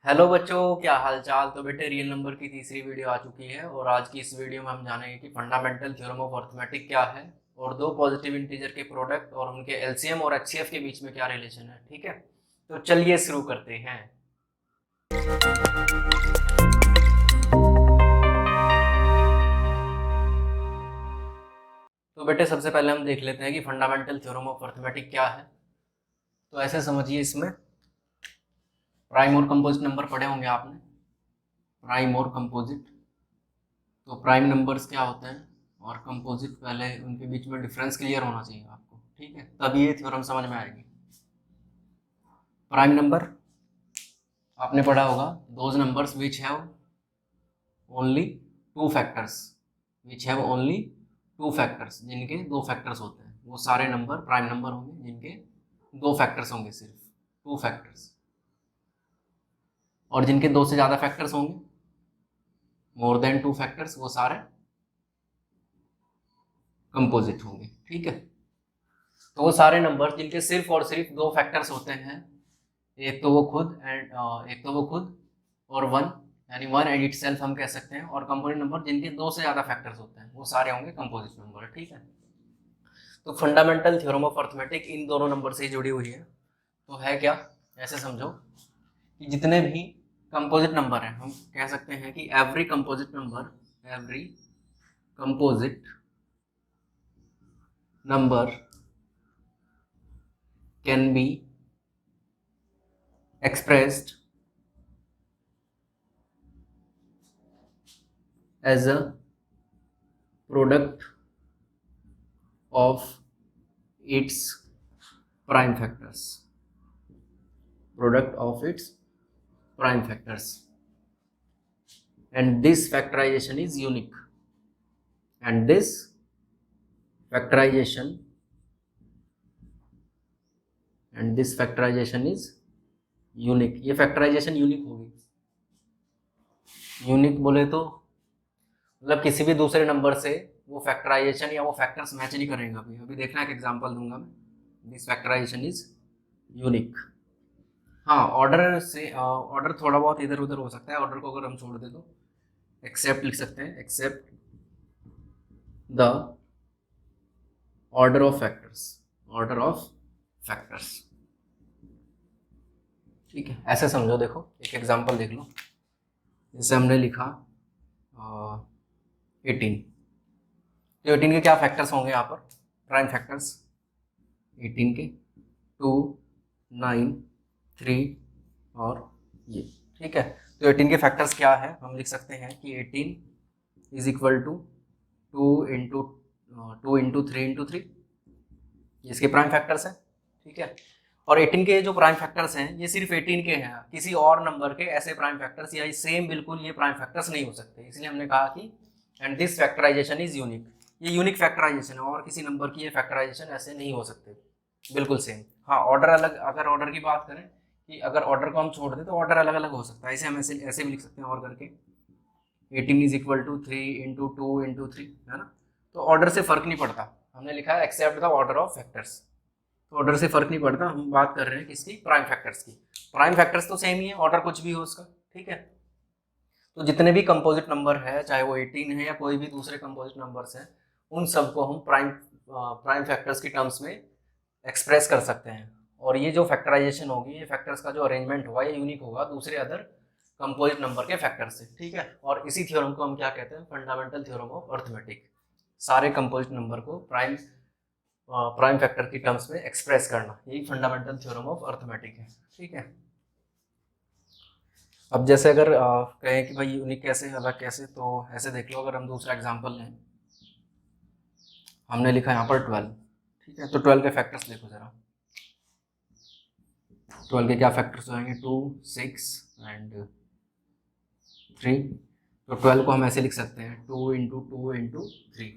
Hello बच्चों, क्या हाल चाल। तो बेटे रियल नंबर की तीसरी वीडियो आ चुकी है और आज की इस वीडियो में हम जानेंगे कि फंडामेंटल थ्योरम ऑफ अर्थमेटिक क्या है और दो पॉजिटिव इंटीजर के प्रोडक्ट और उनके एलसीएम और एचसीएफ के बीच में क्या रिलेशन है। ठीक है, तो चलिए शुरू करते हैं। तो बेटे सबसे पहले हम देख लेते हैं कि फंडामेंटल थ्योरम ऑफ अर्थमेटिक क्या है। तो ऐसे समझिए, इसमें प्राइम और कंपोजिट नंबर पढ़े होंगे आपने, प्राइम और कंपोजिट। तो प्राइम नंबर्स क्या होते हैं और कंपोजिट, पहले उनके बीच में डिफरेंस क्लियर होना चाहिए आपको। ठीक है, तभी ये थ्योरम समझ में आएगी। प्राइम नंबर आपने पढ़ा होगा, those numbers which have only two factors, which have only two factors, जिनके दो फैक्टर्स होते हैं वो सारे नंबर प्राइम नंबर होंगे, जिनके दो फैक्टर्स होंगे, सिर्फ टू फैक्टर्स। और जिनके दो से ज़्यादा फैक्टर्स होंगे, मोर देन टू फैक्टर्स, वो सारे कंपोजिट होंगे। ठीक है, तो वो सारे नंबर जिनके सिर्फ और सिर्फ दो फैक्टर्स होते हैं, एक तो वो खुद और वन, यानी वन एंड इटसेल्फ हम कह सकते हैं, और कंपोजिट नंबर जिनके दो से ज्यादा फैक्टर्स होते हैं वो सारे होंगे कंपोजिट नंबर। ठीक है, तो फंडामेंटल थ्योरम ऑफ अर्थमेटिक इन दोनों नंबर से जुड़ी हुई है। तो है क्या, ऐसे समझो कि जितने भी कंपोजिट नंबर हैं, हम कह सकते हैं कि every composite number can be expressed as a product of its prime factors, and this factorization is unique, and this factorization is unique. ये फैक्टराइजेशन यूनिक होगी। यूनिक बोले तो मतलब किसी भी दूसरे नंबर से वो फैक्टराइजेशन या वो फैक्टर्स मैच नहीं करेंगे। अभी देखना एक एग्जांपल दूंगा मैं। This factorization is unique. हाँ, ऑर्डर से ऑर्डर थोड़ा बहुत इधर उधर हो सकता है। ऑर्डर को अगर हम छोड़ दे तो एक्सेप्ट लिख सकते हैं, except the order of factors. ठीक है, ऐसे समझो। देखो एक एग्जांपल देख लो, जैसे हमने लिखा 18। तो 18 के क्या फैक्टर्स होंगे यहाँ पर, प्राइम फैक्टर्स 18 के 2, 9, 3 और ये। ठीक है, तो 18 के फैक्टर्स क्या है, हम लिख सकते हैं कि 18 is equal to 2 into 3 into 3, इसके प्राइम फैक्टर्स हैं। ठीक है, और 18 के जो प्राइम फैक्टर्स हैं ये सिर्फ 18 के हैं, किसी और नंबर के ऐसे प्राइम फैक्टर्स या सेम बिल्कुल ये प्राइम फैक्टर्स नहीं हो सकते। इसलिए हमने कहा कि and this factorization is unique. ये यूनिक फैक्टराइजेशन है और किसी नंबर की ये फैक्टराइजेशन ऐसे नहीं हो सकते बिल्कुल सेम। हाँ, ऑर्डर अलग, अगर ऑर्डर की बात करें कि अगर ऑर्डर को हम छोड़ दें तो ऑर्डर अलग अलग हो सकता है। इसे हम ऐसे भी लिख सकते हैं और करके 18 is equal to 3 into 2 into 3, है ना। तो ऑर्डर से फर्क नहीं पड़ता, हमने लिखा है except the order of factors. तो ऑर्डर से फर्क नहीं पड़ता, हम बात कर रहे हैं किसकी, प्राइम फैक्टर्स की। प्राइम फैक्टर्स तो सेम ही है, ऑर्डर कुछ भी हो उसका। ठीक है, तो जितने भी कंपोजिट नंबर है, चाहे वो 18 है या कोई भी दूसरे कंपोजिट नंबर्स हैं, उन सबको हम प्राइम फैक्टर्स की टर्म्स में एक्सप्रेस कर सकते हैं। और ये जो फैक्टराइजेशन होगी, ये फैक्टर्स का जो अरेंजमेंट होगा, ये यूनिक होगा दूसरे अदर कंपोजिट नंबर के फैक्टर से। ठीक है, और इसी थ्योरम को हम क्या कहते हैं, फंडामेंटल थ्योरम ऑफ अर्थमेटिक। सारे कंपोजिट नंबर को प्राइम फैक्टर की टर्म्स में एक्सप्रेस करना, यही फंडामेंटल थ्योरम ऑफ अर्थमेटिक है। ठीक है, अब जैसे अगर कहें कि भाई यूनिक कैसे, अलग कैसे, तो ऐसे देख लो। अगर हम दूसरा एग्जांपल लें, हमने लिखा यहाँ पर 12। ठीक है, तो 12 के फैक्टर्स देखो जरा। 12 के क्या फैक्टर्स हो जाएंगे, 2, 6 एंड 3। तो 12 को हम ऐसे लिख सकते हैं 2 इंटू 2 इंटू 3।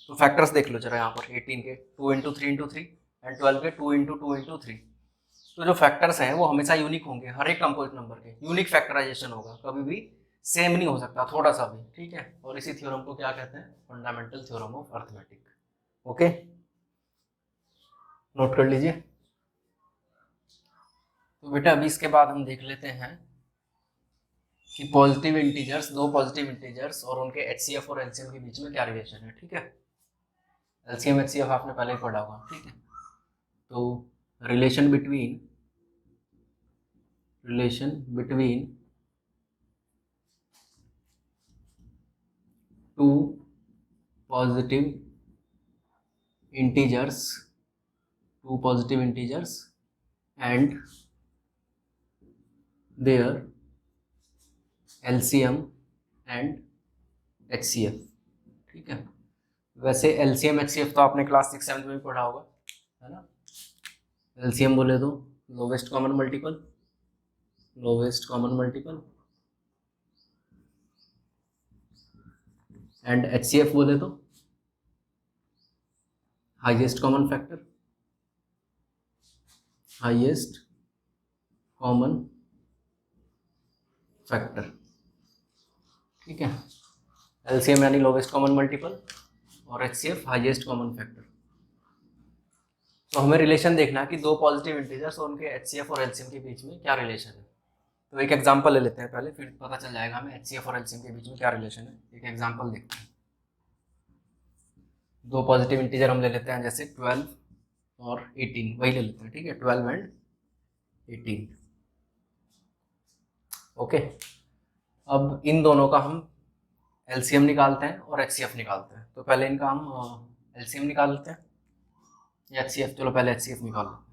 तो फैक्टर्स देख लो जरा यहाँ पर, 18 के 2 इंटू 3 इंटू 3 एंड 12 के 2 इंटू 2 इंटू 3। तो जो फैक्टर्स हैं वो हमेशा यूनिक होंगे, हर एक कंपोजिट नंबर के यूनिक फैक्टराइजेशन होगा, कभी भी सेम नहीं हो सकता थोड़ा सा भी। ठीक है, और इसी थ्योरम को क्या कहते हैं, fundamental theorem of arithmetic. Okay, note कर लीजिए। तो बेटा अभी इसके बाद हम देख लेते हैं कि पॉजिटिव इंटीजर्स, दो पॉजिटिव इंटीजर्स और उनके एचसीएफ और एलसीएम के बीच में क्या रिलेशन है, ठीक है। एलसीएम एचसीएफ आपने पहले ही पढ़ा होगा, ठीक है। तो relation between two positive integers and their LCM and HCF, ठीक है। वैसे LCM HCF तो आपने क्लास 6-7 में भी पढ़ा होगा, है ना। LCM बोले तो lowest common multiple and HCF बोले तो हाईएस्ट कॉमन फैक्टर, ठीक है। LCM यानी लोवेस्ट कॉमन मल्टीपल और HCF हाईएस्ट कॉमन फैक्टर। तो हमें रिलेशन देखना है कि दो पॉजिटिव इंटीजर्स और उनके HCF और LCM के बीच में क्या रिलेशन है। तो एक एग्जांपल ले लेते हैं पहले, फिर पता चल जाएगा हमें HCF और LCM के बीच में क्या रिलेशन है। एक एग्जांपल देखते हैं। दो पॉजिटिव इंटीजर हम ले लेते हैं, जैसे 12 और 18, वही ले लेते हैं, ठीक है, 12 एंड 18। ओके, अब इन दोनों का हम LCM निकालते हैं और HCF निकालते हैं। तो पहले इनका हम LCM निकाल लेते हैं या HCF, चलो पहले HCF निकाल लेते हैं।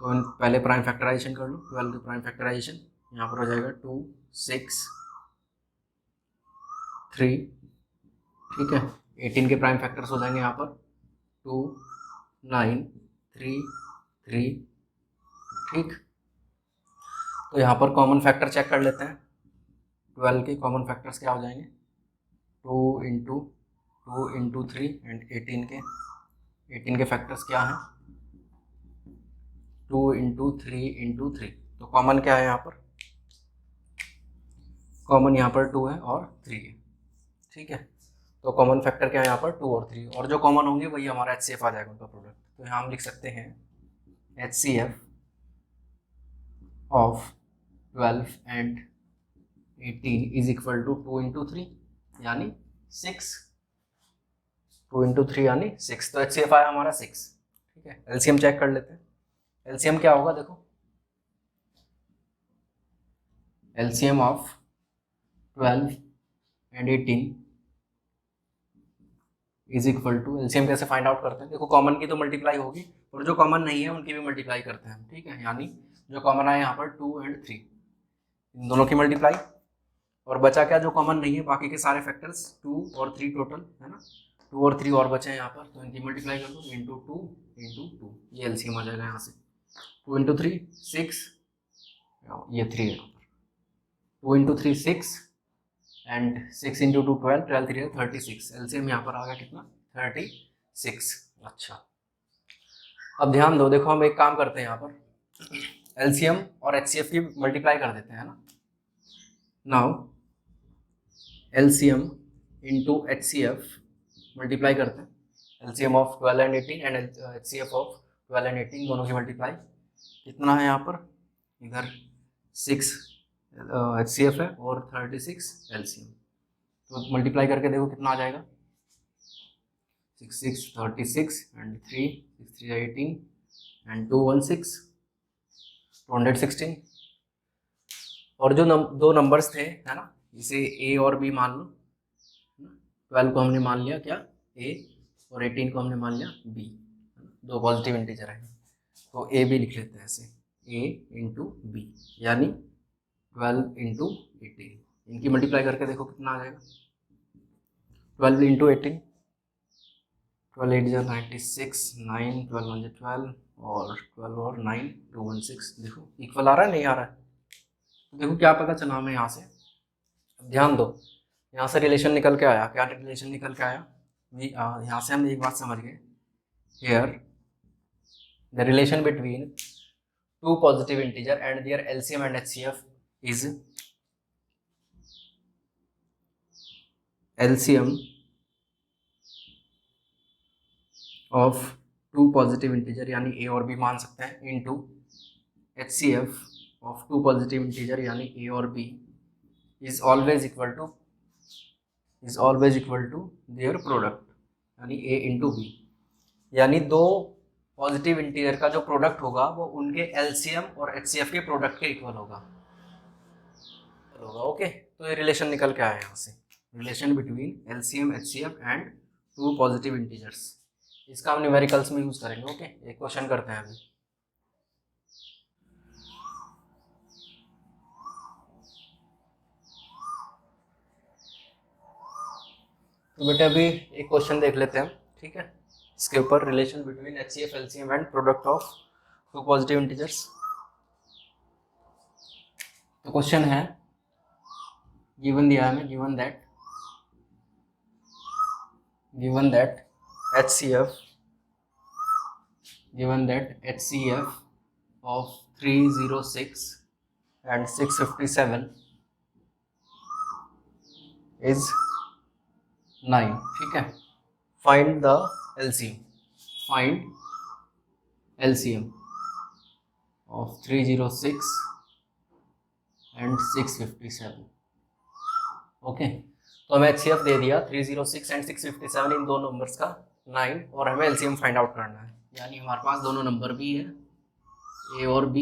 तो पहले प्राइम फैक्टराइजेशन कर लो। 12 के प्राइम फैक्टराइजेशन यहाँ पर हो जाएगा 2 6 3, ठीक है। 18 के प्राइम फैक्टर्स हो जाएंगे यहाँ पर 2 9 3 3, ठीक। तो यहाँ पर कॉमन फैक्टर चेक कर लेते हैं। 12 के कॉमन फैक्टर्स क्या हो जाएंगे, 2 इंटू 3 एंड 18 के फैक्टर्स क्या हैं, 2 इंटू 3। तो कॉमन क्या है यहाँ पर, कॉमन यहाँ पर 2 है और 3 है, ठीक है। तो कॉमन फैक्टर क्या है यहाँ पर, 2 और 3, और जो कॉमन होंगे वही हमारा HCF आ जाएगा, उनका प्रोडक्ट। तो यहाँ हम लिख सकते हैं HCF of 12 and 18 is equal to 2 into 3 यानी 6। 2 इंटू 3 यानी 6। तो HCF आया हमारा 6, ठीक है। LCM चेक कर लेते हैं। LCM क्या होगा, देखो LCM of 12 and 18 is equal to, LCM कैसे फाइंड आउट करते हैं, देखो कॉमन की तो मल्टीप्लाई होगी और जो कॉमन नहीं है उनकी भी मल्टीप्लाई करते हैं, ठीक है। यानी जो कॉमन आए यहाँ पर 2 एंड 3, इन दोनों की मल्टीप्लाई, और बचा क्या, जो कॉमन नहीं है बाकी के सारे फैक्टर्स 2 और 3 टोटल, है ना। 2 और 3 और बचे हैं यहाँ पर, तो इनकी मल्टीप्लाई कर दो, इंटू 2, ये LCM आ जाएगा यहाँ से। 2 इंटू 3 6, ये 3 है, 2 इंटू 3 6 एंड 6 इंटू 2 12, 12 3 36। LCM यहाँ पर आ गया कितना, 36। अच्छा, अब ध्यान दो, देखो हम एक काम करते हैं यहाँ पर, LCM और HCF की मल्टीप्लाई कर देते हैं ना। Now LCM into HCF multiply करते हैं, LCM of 12 and 18 and HCF of 12 and 18 दोनों की मल्टीप्लाई कितना है यहाँ पर, इधर 6 HCF है और 36 LCM। तो मल्टीप्लाई करके देखो कितना आ जाएगा, 6 6 36 एंड 3 6 3 18 एंड 2 1 6 216। और जो दो नंबर्स थे, है ना, इसे A और B मान लो। 12 को हमने मान लिया क्या, A, और 18 को हमने मान लिया B। दो पॉजिटिव इंटीजर है, तो A B लिख लेते हैं ऐसे, A इंटू B, यानी 12 इंटू 18। इनकी मल्टीप्लाई करके देखो कितना आ जाएगा, 12 इंटू 18, 12 8 96, 9 12 1 12 और 12 और 9 216। देखो इक्वल आ रहा है, नहीं आ रहा है। देखो क्या पता चला हमें यहाँ से, ध्यान दो, यहाँ से रिलेशन निकल के आया, क्या रिलेशन निकल के आया, यहाँ से हम एक बात समझ गए, here the relation between two positive integer and their LCM and HCF is LCM of two positive integer यानी A और B मान सकते हैं, into HCF of two positive integer यानी A और B is always equal to their product, यानी A into B, यानी दो पॉजिटिव इंटीजर का जो प्रोडक्ट होगा वो उनके एलसीएम और एचसीएफ के प्रोडक्ट के इक्वल होगा। ओके, तो ये रिलेशन निकल के आया यहाँ से, relation between LCM HCF and two positive integers. इसका हम न्यूमेरिकल्स में यूज करेंगे। ओके, एक क्वेश्चन करते हैं अभी। तो बेटे अभी एक क्वेश्चन देख लेते हैं, ठीक है, इसके ऊपर, relation between HCF LCM and product of two positive integers. तो क्वेश्चन है, गिवन दिया है, given that HCF of 306 and 657 is 9, ठीक है। Find the LCM of 306 and 657। Okay, तो हमें HCF दे दिया 306 एंड 657, इन दो नंबर्स का 9, और हमें LCM फाइंड आउट करना है, यानी हमारे पास दोनों नंबर भी है, A और B,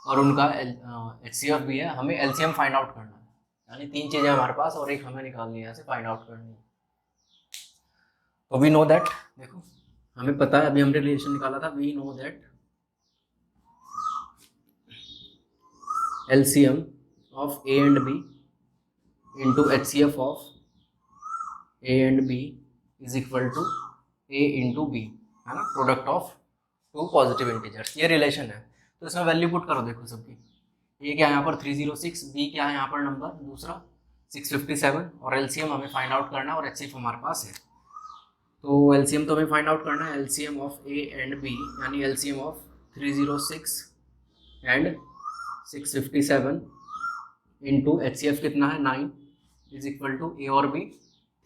और उनका HCF भी है, हमें LCM फाइंड आउट करना है, यानी तीन चीज़ें हमारे पास और एक हमें निकालनी है, ऐसे फाइंड आउट करनी है। तो वी नो दैट, देखो हमें पता है, अभी हमने रिलेशन निकाला था, we know that LCM of A and B into HCF of A and B is equal to A into B, है ना, product of two positive integers, ये रिलेशन है। तो इसमें वैल्यू पुट करो, देखो सबकी, ए क्या है यहाँ पर 306, बी क्या है यहाँ पर नंबर दूसरा 657, और एलसीएम हमें फाइंड आउट करना है, और एचसीएफ हमारे पास है। तो एलसीएम तो हमें फाइंड आउट करना है, LCM of a and b, यानी LCM of 306 and 657 into HCF कितना है 9 इज इक्वल टू ए और बी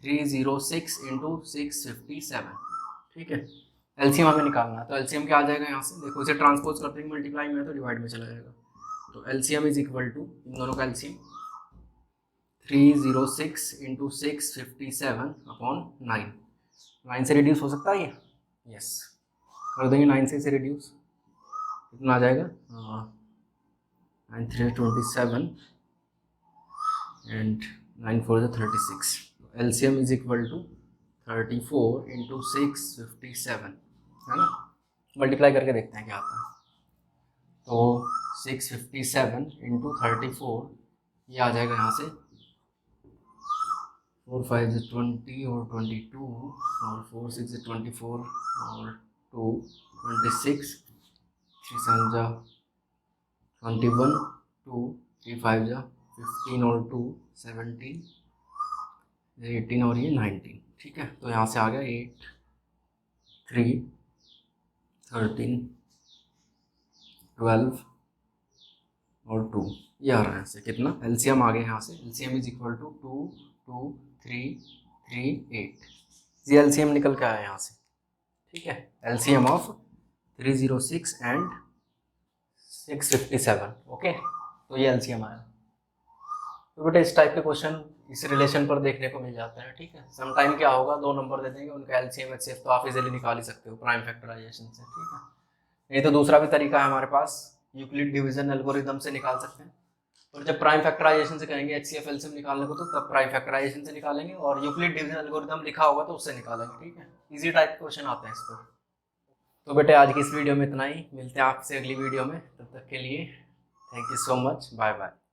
306 इंटू 657, ठीक है। एलसीएम हमें निकालना है, तो एलसीएम क्या आ जाएगा यहाँ से, देखो इसे ट्रांसपोज करते हैं, मल्टीप्लाई में है तो डिवाइड में चला जाएगा। तो एलसीएम इज इक्वल टू, इन दोनों का एलसीएम 306 इंटू 657 अपॉन 9, 9 से रिड्यूस हो सकता है ये, यस कर देंगे, 9 से रिड्यूस कितना आ जाएगा, 9 3 27 and 9 4 36। LCM is equal to 34 into 657, है ना, मल्टीप्लाई करके देखते हैं क्या आता है। तो 657 इंटू 34, ये आ जाएगा यहाँ से 4 5 20 और 22 और 4 6 24 और 2 26, 3 7 21, 2 3 5 15 और 2 17, 18 और ये 19, ठीक है। तो यहाँ से आ गया 8 3 13 12 और 2, ये आ रहा है यहाँ से कितना, एलसीएम आ गया यहाँ से, एलसीएम इज इक्वल टू 2 2 3 3 8, ये एलसीएम निकल के आया यहाँ से, ठीक है। एलसीएम ऑफ 306 एंड 657, ओके, तो ये एलसीएम आया। तो बेटा इस टाइप के क्वेश्चन इस रिलेशन पर देखने को मिल जाते हैं, ठीक है। सम टाइम क्या होगा, दो नंबर दे देंगे, उनका एलसीएम एचसीएफ तो आप इजीली निकाल ही सकते हो प्राइम फैक्टराइजेशन से, ठीक है। नहीं तो दूसरा भी तरीका है हमारे पास, यूक्लिड डिवीजन एल्गोरिदम से निकाल सकते हैं, और जब प्राइम फैक्टराइजेशन से कहेंगे एचसीएफ एलसीएम निकालने को, तो तब प्राइम फैक्टराइजेशन से निकालेंगे, और यूक्लिड डिवीजन एल्गोरिदम लिखा होगा तो उससे निकालेंगे, ठीक है। इजी टाइप क्वेश्चन आते हैं इस पर। तो बेटे आज की इस वीडियो में इतना ही, मिलते हैं आपसे अगली वीडियो में, तब तक के लिए thank you so much, bye bye.